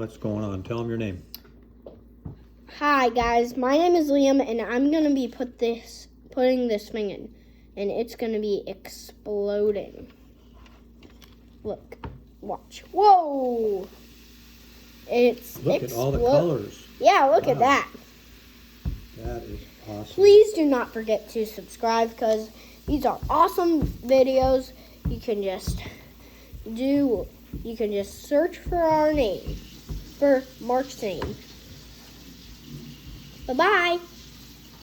What's going on? Tell them your name. Hi guys, my name is Liam, and I'm gonna be putting this thing in, and it's gonna be exploding. Look, watch. Whoa! Look at all the colors. Yeah, look at that. That is awesome. Please do not forget to subscribe because these are awesome videos. You can just search for our name, for Mark's name. Bye-bye.